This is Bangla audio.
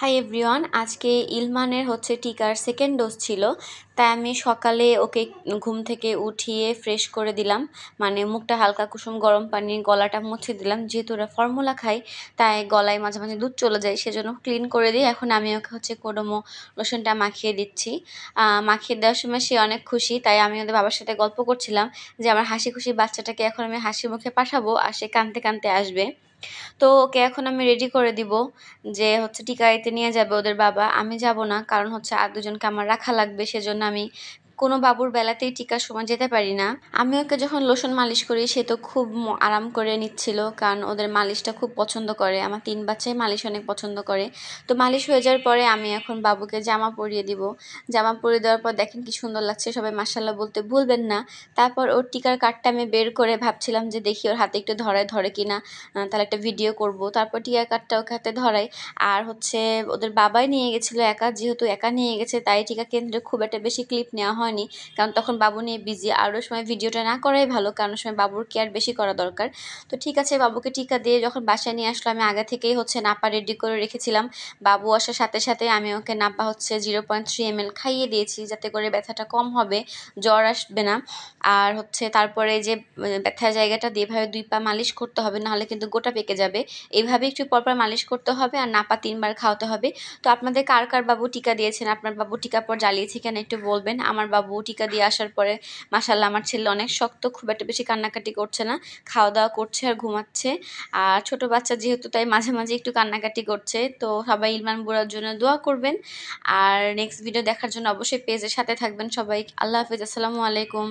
হাই এভরিওয়ান, আজকে ইলমানের টিকার সেকেন্ড ডোজ ছিল। তাই আমি সকালে ওকে ঘুম থেকে উঠিয়ে ফ্রেশ করে দিলাম, মানে মুখটা হালকা কুসুম গরম পানি গলাটা মুছে দিলাম। যেহেতু ওরা ফর্মুলা খায় তাই গলায় মাঝে মাঝে দুধ চলে যায়, সেজন্য ক্লিন করে দিই। এখন আমি ওকে কোডোমো লোশনটা মাখিয়ে দিচ্ছি। মাখিয়ে দেওয়ার সময় সে অনেক খুশি, তাই আমি ওদের বাবার সাথে গল্প করছিলাম যে আমার হাসি খুশি বাচ্চাটাকে এখন আমি হাসি মুখে পাঠাবো আর সে কাঁদতে কাঁদতে আসবে। তো ওকে এখন আমি রেডি করে দিব যে টিকা দিতে নিয়ে যাবে ওদের বাবা। আমি যাব না, কারণ আর দুজনকে আমার রাখা লাগবে, সেজন্য আমি কোনো বাবুর বেলাতেই টিকার সময় যেতে পারি না। আমি ওকে যখন লোশন মালিশ করি সে তো খুব আরাম করে নিচ্ছিল, কারণ ওদের মালিশটা খুব পছন্দ করে। আমার 3 বাচ্চাই মালিশ অনেক পছন্দ করে। তো মালিশ হয়ে যাওয়ার পরে আমি এখন বাবুকে জামা পরিয়ে দিব। জামা পরিয়ে দেওয়ার পর দেখেন কি সুন্দর লাগছে, সবাই মাশাআল্লাহ বলতে ভুলবেন না। তারপর ওর টিকার কার্ডটা আমি বের করে ভাবছিলাম যে দেখি ওর হাতে একটু ধরে কিনা, তাহলে একটা ভিডিও করব। তারপর টিকার কার্ডটা ওকে হাতে ধরাই। আর ওদের বাবাই নিয়ে গেছিলো একা, যেহেতু একা নিয়ে গেছে তাই টিকা কেন্দ্রে খুব একটা বেশি ক্লিপ নেওয়া হয়নি, কারণ তখন বাবু নিয়ে বিজি। আর ওই সময় ভিডিওটা না করাই ভালো, কারণ ওই সময় বাবুর কেয়ার বেশি করা দরকার। তো ঠিক আছে, বাবুকে টিকা দিয়ে যখন বাসায় নিয়ে আসলো আমি আগে থেকেই নাপা রেডি করে রেখেছিলাম। বাবু আসার সাথে সাথে আমি ওকে নাপা 0.3 ml খাইয়ে দিয়েছি, যাতে করে ব্যথাটা কম হবে, জ্বর আসবে না। আর তারপরে যে ব্যথার জায়গাটা দিয়ে এভাবে 2 পা মালিশ করতে হবে, নাহলে কিন্তু গোটা পেকে যাবে। এইভাবে একটু পরপর মালিশ করতে হবে আর নাপা 3 বার খাওয়াতে হবে। তো আপনাদের কার কার বাবু টিকা দিয়েছেন, আপনার বাবু টিকা পর জ্বালিয়েছে কেন একটু বলবেন। আমার বাবু টিকা দিয়ে আসার পরে মাশাআল্লাহ আমার ছেলে অনেক শক্ত, খুব একটা বেশি কান্নাকাটি করছে না, খাওয়া দাওয়া করছে আর ঘুমাচ্ছে। আর ছোট বাচ্চা যেহেতু তাই মাঝে মাঝে একটু কান্নাকাটি করছে। তো সবাই ইলমান বুড়ার জন্য দোয়া করবেন। আর নেক্সট ভিডিও দেখার জন্য অবশ্যই পেজের সাথে থাকবেন সবাই। আল্লাহ হাফিজ, আসসালামু আলাইকুম।